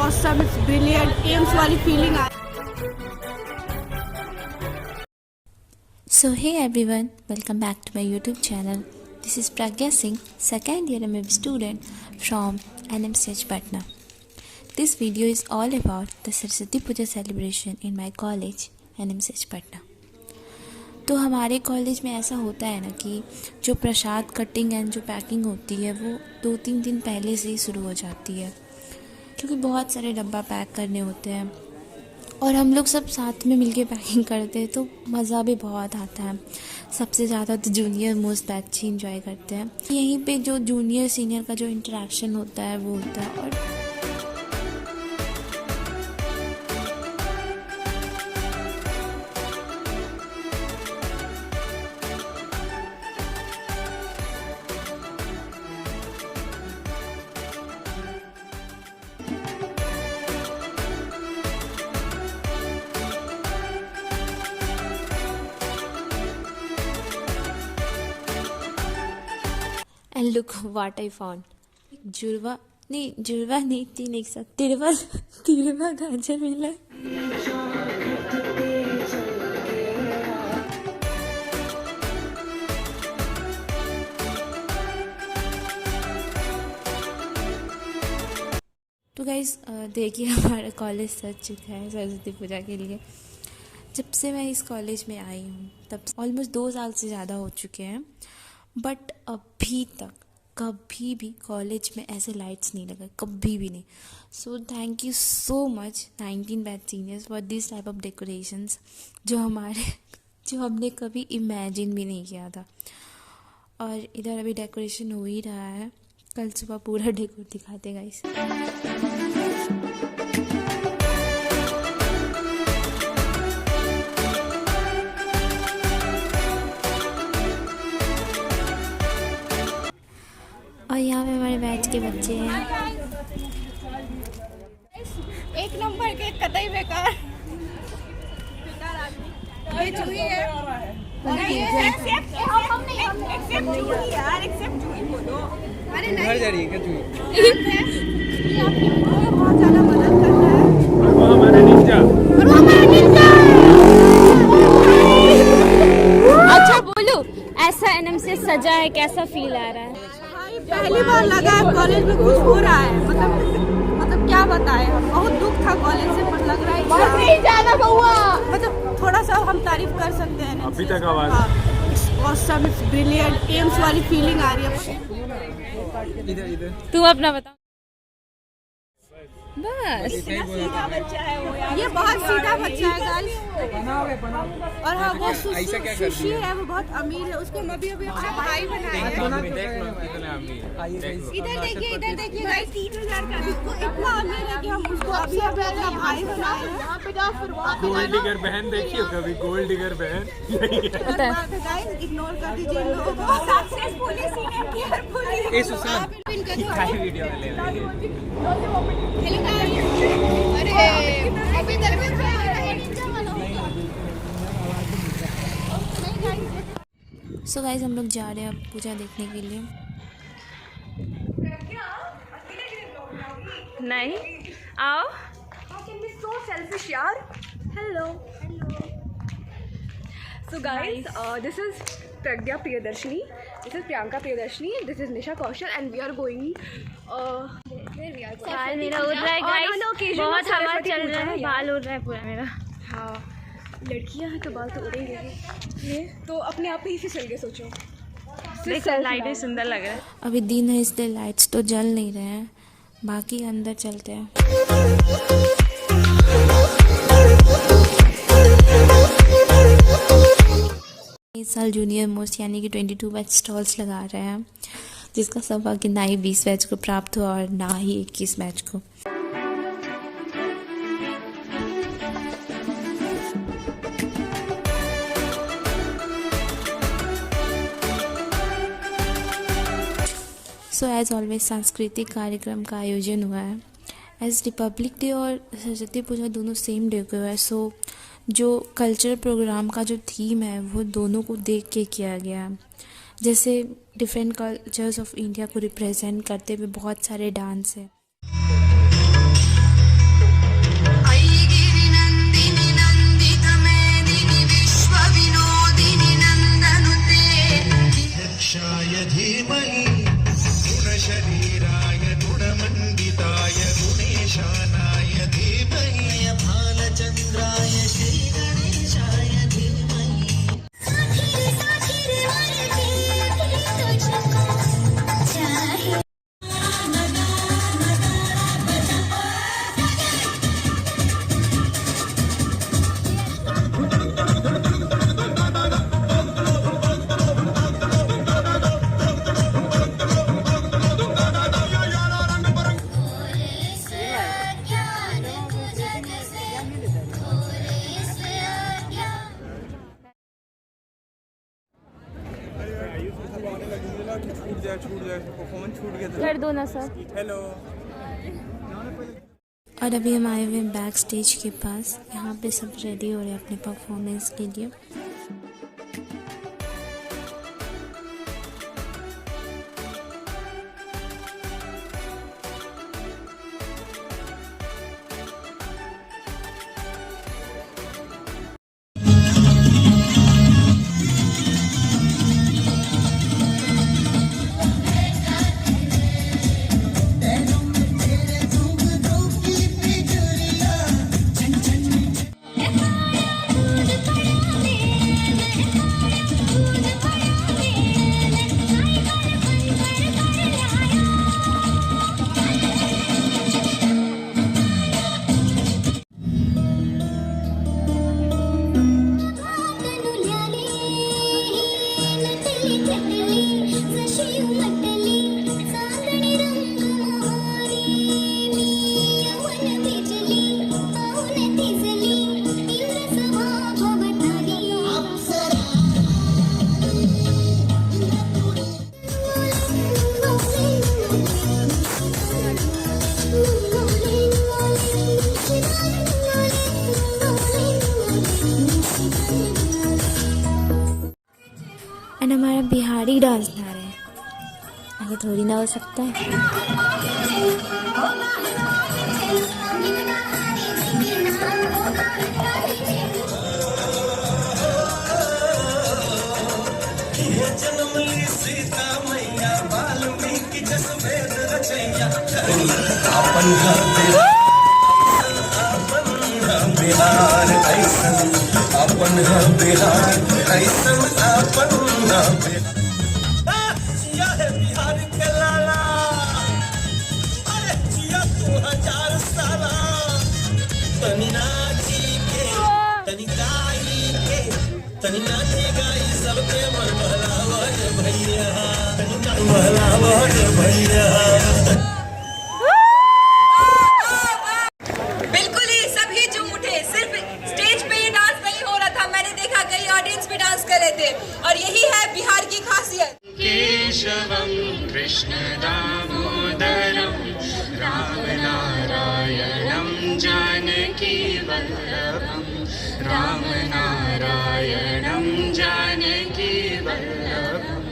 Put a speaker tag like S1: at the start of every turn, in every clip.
S1: awesome, it's brilliant, AIIMS वाली feeling uh
S2: So hey everyone, welcome back to my YouTube channel. This is Pragya Singh, second year MM student from NMCH Patna. This video is all about the Saraswati Puja celebration in my college NMCH Patna. तो हमारे college में ऐसा होता है ना कि जो प्रसाद cutting and जो पैकिंग होती है वो 2-3 दिन पहले से ही शुरू हो जाती है, क्योंकि बहुत सारे डब्बा पैक करने होते हैं और हम लोग सब साथ में मिलके पैकिंग करते हैं, तो मज़ा भी बहुत आता है। सबसे ज़्यादा तो जूनियर मोस्ट बैच ही इंजॉय करते हैं। यहीं पे जो जूनियर सीनियर का जो इंटरेक्शन होता है वो होता है। और and look what I found, जुड़वा नहीं तीन एक साथ तिरवा गाजर मिला है। तो गाइस देखिए हमारा कॉलेज सज चुका है सरस्वती पूजा के लिए। जब से मैं इस कॉलेज में आई हूँ तब ऑलमोस्ट 2 साल से ज़्यादा हो चुके हैं, बट अभी तक कभी भी कॉलेज में ऐसे लाइट्स नहीं लगा, कभी भी नहीं। So thank you so much 19 batch seniors for this type of decorations जो हमने कभी इमेजिन भी नहीं किया था। और इधर अभी डेकोरेशन हो ही रहा है, कल सुबह पूरा डेकोर दिखाते गाइस। और यहाँ पे हमारे बैच के बच्चे हैं।
S1: एक नंबर के कतई बेकार ये चूही है। अरे नहीं घर जा रही है क्या चूही? बहुत ज्यादा मदद करता है वो हमारा निंजा।
S3: अच्छा बोलो, ऐसा एनएम से सजा है, कैसा फील आ रहा है?
S1: पहली बार लगा है कॉलेज में कुछ हो रहा है, मतलब क्या बताएं हम। बहुत दुख था कॉलेज से, पर लग रहा है बहुत ज्यादा हुआ। मतलब थोड़ा सा हम तारीफ कर सकते हैं
S4: अभी तक आवाज।
S1: It's awesome, it's brilliant, AIIMS वाली फीलिंग आ रही है।
S4: इधर
S3: तू अपना बता। बस
S1: सीधा बच्चा है वो यार, ये बहुत सीधा बच्चा है गाइस। और हाँ वो सुशी है, वो बहुत अमीर है, उसको अभी अपना भाई बनाया है। इधर देखिए गाइस, 3000 का उसको इतना अमीर है कि हम उसको अभी अपना भाई बनाए हैं।
S4: गोल्ड डिगर बहन देखिए कभी, गोल्ड डिगर बहन
S1: गाइस इग्नोर कर दीजिए इन लोगों को। सक्सेसफुली सीनियर केयरफुली
S4: ए सुशांत काय वीडियो में ले रही है।
S1: अरे अभी तक
S2: सो गाइस हम लोग जा रहे हैं अब पूजा देखने के लिए।
S3: नहीं आओ।
S5: So selfish यार. Hello. So guys, this is Pragya Priyadarshini. This is Priyanka Priyadarshini. This is Nisha Kaushal, and we are going. Where we are going?
S3: बाल मेरा उड़ रहा है गाइस, बहुत हवा चल रहा है, बाल उड़ रहा है पूरा मेरा।
S5: हाँ, लड़कियां हैं तो बाल तो उड़ेंगे ये तो अपने आप ही फिसल गए। सोचो
S3: देखो लाइटें सुंदर लग रहा है।
S2: अभी दिन है इसलिए लाइट्स तो जल नहीं रहे हैं, बाकी अंदर चलते हैं। इस साल जूनियर मोस्ट यानी कि 22 बैच स्टॉल्स लगा रहे हैं, जिसका सौभाग्य ना ही 20 बैच को प्राप्त हुआ और ना ही 21 बैच को। सो एज ऑलवेज सांस्कृतिक कार्यक्रम का आयोजन हुआ है। एज रिपब्लिक डे और सरस्वती पूजा दोनों सेम डे को है, सो जो कल्चरल प्रोग्राम का जो थीम है वो दोनों को देख के किया गया है। जैसे डिफरेंट कल्चर्स ऑफ इंडिया को रिप्रेजेंट करते हुए बहुत सारे डांस है।
S3: कर दो ना सर।
S2: और अभी हम आए हुए हैं बैक स्टेज के पास। यहाँ पे सब रेडी हो रहे हैं अपने परफॉर्मेंस के लिए। एंड हमारा बिहारी डांस ला रहे हैं, आगे थोड़ी ना हो सकता है।
S6: बिहार ऐसन अपन बिहार ऐसन अपन जिया है बिहार के लाला, अरे जिया 2000 साला। तनी नाची के तनी गाई के तनी नाचे गाई सबके मन बहलावा रे भैया, तनी बहलावा रे भैया।
S1: और यही है बिहार की खासियत।
S7: केशवम कृष्ण दामोदरम राम नारायणम जानकी वल्लभम, राम नारायणम जानकी वल्लभम।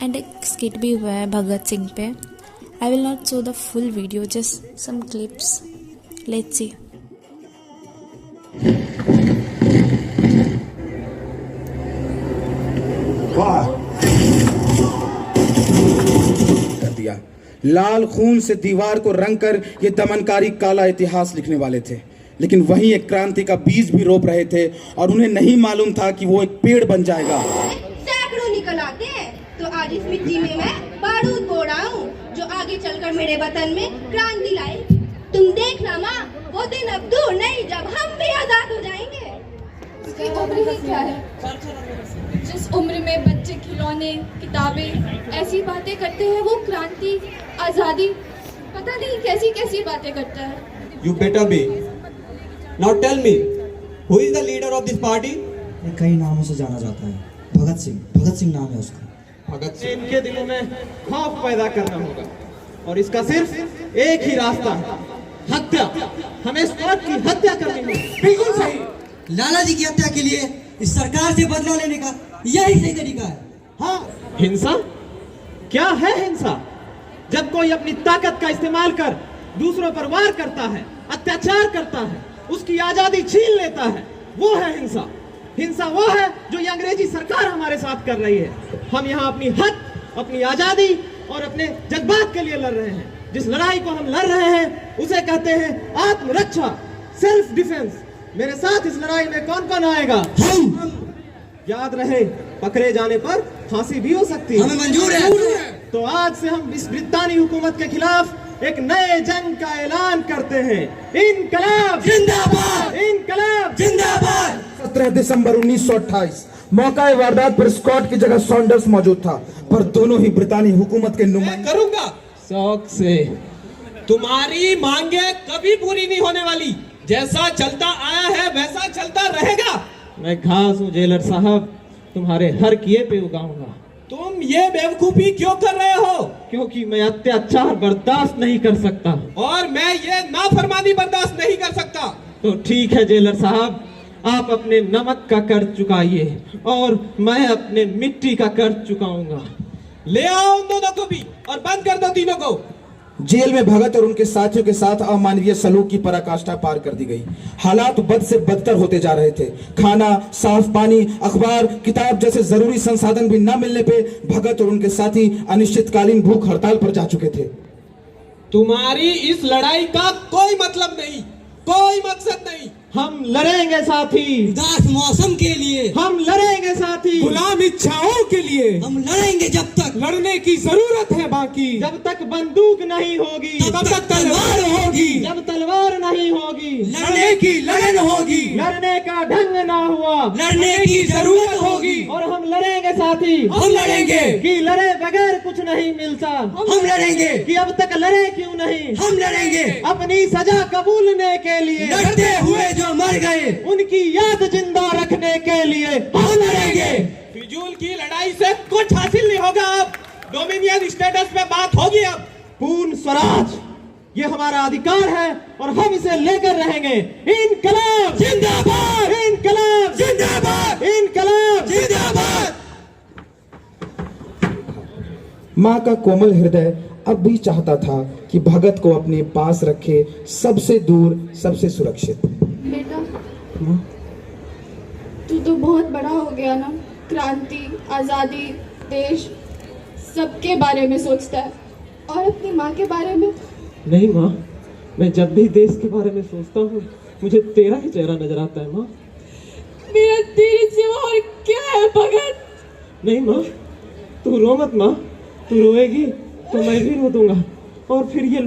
S2: एंड एक स्किट भी हुआ है भगत सिंह पे। I will not show the full video, just some clips. Let's see.
S8: कर दिया। लाल खून से दीवार को रंग कर ये दमनकारी काला इतिहास लिखने वाले थे, लेकिन वहीं एक क्रांति का बीज भी रोप रहे थे और उन्हें नहीं मालूम था कि वो एक पेड़ बन जाएगा।
S1: सैकड़ों निकल आते हैं तो आज इस मिट्टी में मैं बारूद बो रहा हूँ, जो आगे चलकर मेरे वतन में क्रांति लाए। तुम देखना माँ, वो दिन अब दूर नहीं जब हम भी आजाद हो जाएंगे।
S5: उसकी उम्र ही क्या है, जिस उम्र में बच्चे खिलौने, किताबें, ऐसी बातें करते हैं, वो क्रांति, आजादी, पता नहीं कैसी कैसी बातें करता है।
S9: You better be. Now tell me, who is the leader of this party?
S10: कई नामों से जाना जाता है। भगत सिंह नाम है उसका।
S9: भगत सिंह। इनके दिलों में खौफ पैदा करना होगा और इसका सिर्फ एक ही रास्ता है, हत्या। हमें स्वार्थ की हत्या करनी होगी।
S10: बिल्कुल सही। लाला जी की हत्या के लिए इस सरकार से बदला लेने का यही सही तरीका है।
S9: हाँ, हिंसा क्या है? हिंसा जब कोई अपनी ताकत का इस्तेमाल कर दूसरों पर वार करता है, अत्याचार करता है, उसकी आजादी छीन लेता है, वो है हिंसा। हिंसा वो है जो ये अंग्रेजी सरकार हमारे साथ कर रही है। हम यहाँ अपनी हक, अपनी आजादी और अपने जज्बात के लिए लड़ रहे हैं। जिस लड़ाई को हम लड़ रहे हैं उसे कहते हैं आत्मरक्षा, सेल्फ डिफेंस। मेरे साथ इस लड़ाई में कौन कौन आएगा? हम। याद रहे, पकड़े जाने पर फांसी भी हो सकती है।
S10: हमें मंजूर है।
S9: तो आज से हम इस ब्रितानी हुकूमत के खिलाफ एक नए जंग का ऐलान करते हैं। इनकलाब
S10: जिंदाबाद,
S9: इनकलाब
S10: जिंदाबाद।
S8: 17 दिसंबर 1928 मौका वारदात पर स्कॉट की जगह सॉन्डर्स मौजूद था, पर दोनों ही ब्रितानी हुकूमत के नुमाइंदे।
S9: करूंगा शौक से। तुम्हारी मांगे कभी पूरी नहीं होने वाली। जैसा चलता आया है वैसा चलता रहेगा। मैं घास हूँ जेलर साहब, तुम्हारे हर किए पे उगाऊंगा। तुम ये बेवकूफी क्यों कर रहे हो? क्योंकि मैं अत्याचार बर्दाश्त नहीं कर सकता और मैं ये नाफरमानी बर्दाश्त नहीं कर सकता। तो ठीक है जेलर साहब, आप अपने नमक का कर्ज चुकाइए और मैं अपने मिट्टी का कर्ज चुकाऊंगा। ले आओ उन दोनों को भी और बंद कर दो तीनों को।
S8: जेल में भगत और उनके साथियों के साथ अमानवीय सलूक की पराकाष्ठा पार कर दी गई। हालात बद से बदतर होते जा रहे थे। खाना, साफ पानी, अखबार, किताब जैसे जरूरी संसाधन भी न मिलने पे भगत और उनके साथी अनिश्चितकालीन भूख हड़ताल पर जा चुके थे।
S9: तुम्हारी इस लड़ाई का कोई मतलब नहीं, कोई मकसद नहीं। हम लड़ेंगे साथी
S10: उदास मौसम के लिए,
S9: हम लड़ेंगे साथी
S11: गुलाम इच्छाओं के लिए,
S10: हम लड़ेंगे जब तक
S11: लड़ने की जरूरत है बाकी,
S9: जब तक बंदूक नहीं होगी
S10: तब तक तलवार होगी,
S9: जब तलवार नहीं होगी
S10: लड़ने की लगन होगी,
S9: लड़ने का ढंग ना हुआ
S10: लड़ने की जरूरत होगी।
S9: और हम लड़ेंगे साथी,
S10: हम लड़ेंगे
S9: कि लड़े बगैर कुछ नहीं मिलता।
S10: हम लड़ेंगे
S9: कि अब तक लड़े क्यों नहीं,
S10: हम लड़ेंगे
S9: अपनी सजा कबूलने के लिए,
S10: लड़ते हुए जो मर गए
S9: उनकी याद जिंदा रखने के लिए
S10: हम लड़ेंगे।
S9: फिजूल की लड़ाई से कुछ हासिल नहीं होगा। अब डोमिनियन स्टेटस पे बात होगी। अब पूर्ण स्वराज ये हमारा अधिकार है और हम इसे लेकर रहेंगे। इनकलाब
S10: जिंदाबाद,
S9: इनकलाब
S10: जिंदाबाद,
S9: इनकलाब
S10: जिंदाबाद।
S8: माँ का कोमल हृदय अब भी चाहता था कि भगत को अपने पास रखे, सबसे दूर, सबसे सुरक्षित।
S5: बेटा तू तो बहुत बड़ा हो गया ना, क्रांति, आज़ादी, देश सबके बारे में सोचता है और अपनी माँ के बारे में
S9: नहीं। माँ, मैं जब भी देश के बारे में सोचता हूँ मुझे तेरा ही चेहरा नजर आता है। माँ,
S5: मेरा तेरे सिवा और क्या है भगत?
S9: नहीं माँ, तू रो मत। माँ, तू रोएगी तो मैं भी रो दूंगा और फिर ये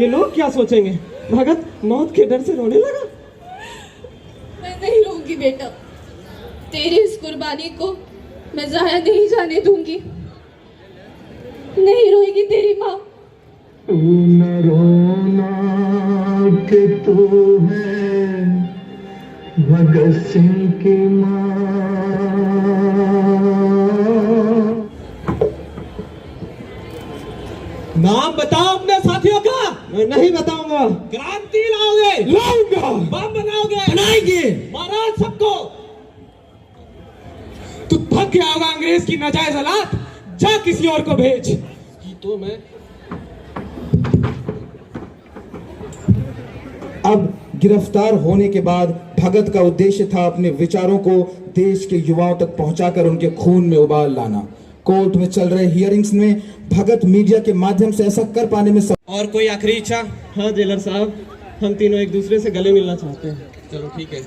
S9: लोग क्या सोचेंगे? भगत मौत के डर से रोने लगा।
S5: मैं नहीं रोऊंगी बेटा, तेरी इस कुर्बानी को मैं जाया नहीं जाने दूंगी। नहीं रोएगी तेरी माँ।
S6: तू न रोना कि तू है भगत सिंह की माँ।
S9: नाम बताओ अपने साथियों का। मैं नहीं बताऊंगा। क्रांति लाओगे? लाऊंगा। बम बनाओगे?
S10: बनाएंगे।
S9: मारा सबको। तू थक गया होगा अंग्रेज की नाजायज हालात, जा किसी और को भेज। तो मैं
S8: अब गिरफ्तार होने के बाद भगत का उद्देश्य था अपने विचारों को देश के युवाओं तक पहुंचाकर उनके खून में उबाल लाना। कोर्ट में चल रहे हियरिंग्स में भगत मीडिया के माध्यम से ऐसा कर पाने में
S9: और कोई आखिरी इच्छा? हाँ जेलर साहब, हम तीनों एक दूसरे से गले मिलना चाहते हैं। चलो ठीक है।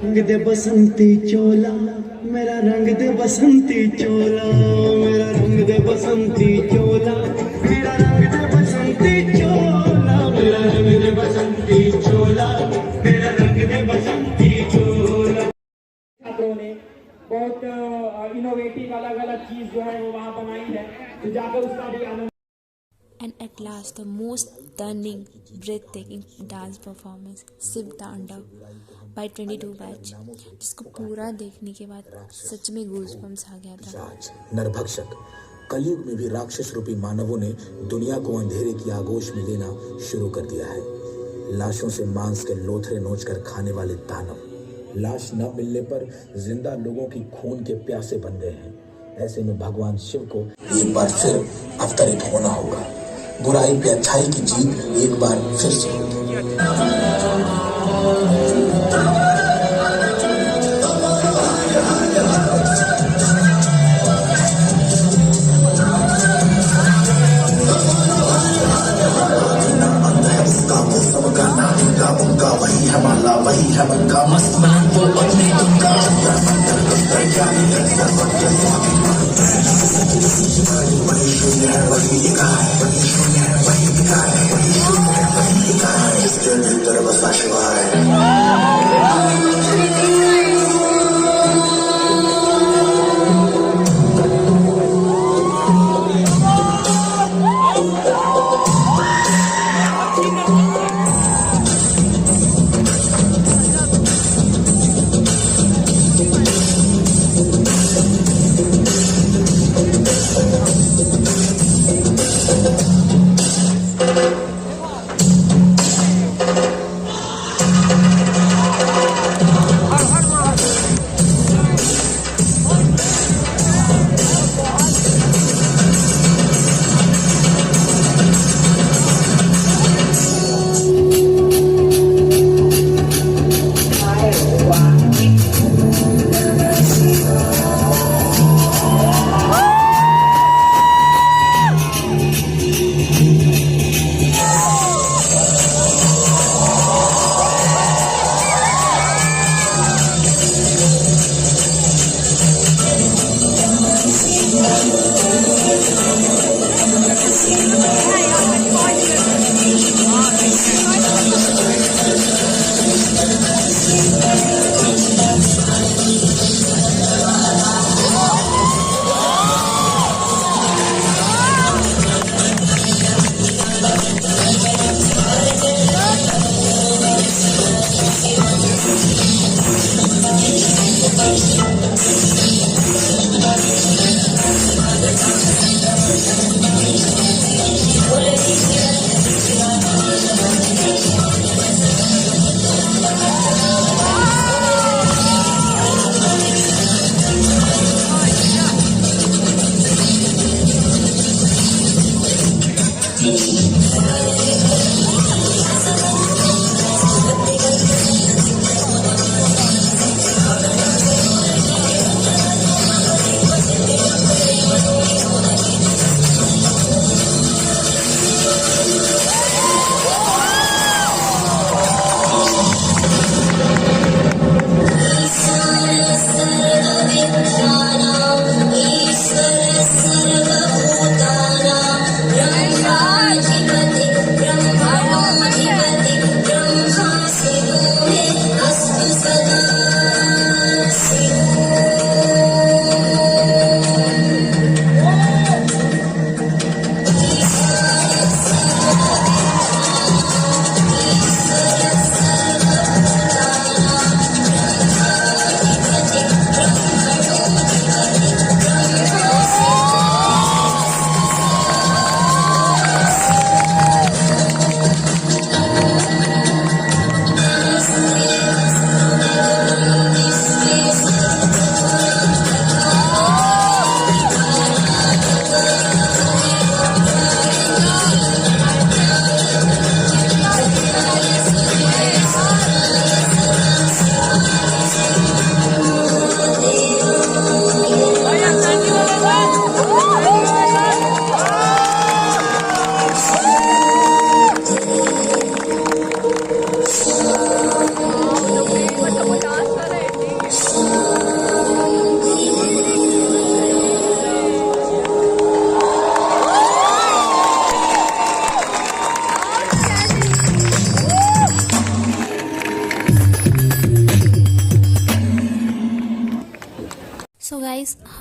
S6: रंग दे बसंती चोला मेरा, रंग दे बसंती चोला मेरा, रंग दे बसंती चोला मेरा, रंग दे बसंती चोला मेरा, रंग दे बसंती चोला मेरा, रंग दे बसंती चोला।
S11: छात्रों ने बहुत इनोवेटिव अलग अलग चीज जो है वो वहाँ बनाई है, तो जाकर उसका भी आनंद।
S2: And at last, the most stunning, breathtaking dance performance, Shiv Tandav by 22 batch, जिसको पूरा देखने के बाद सच में गूज़बम्स आ गया था।
S12: नरभक्षक कलयुग में भी राक्षस रूपी मानवों ने दुनिया को अंधेरे की आगोश में लेना शुरू कर दिया है। लाशों से मांस के लोथरे नोचकर खाने वाले दानव लाश न मिलने पर जिंदा लोगों की खून के प्यासे बन गए हैं। ऐसे में भगवान शिव को एक बार फिर अवतरित होना होगा। बुराई पे अच्छाई की जीत एक बार फिर से होगी। उनका वही है माला, वही है उनका मस्त मान वो अपने उनका वही शून्य है, वही लिखा है, वही शून्य है, वही लिखा है, वही शून्य है, वही लिखा है, इसके भीतर बसा शिवा है।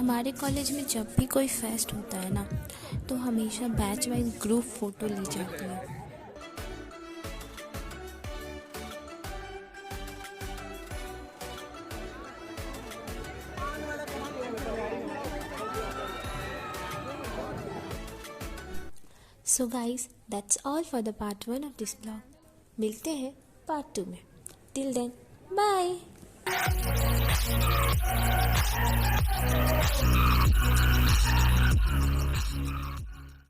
S2: हमारे कॉलेज में जब भी कोई फेस्ट होता है ना, तो हमेशा बैच वाइज ग्रुप फ़ोटो ली जाती है। So guys, that's all for the part 1 of this vlog. मिलते हैं part 2 में. Till then, bye.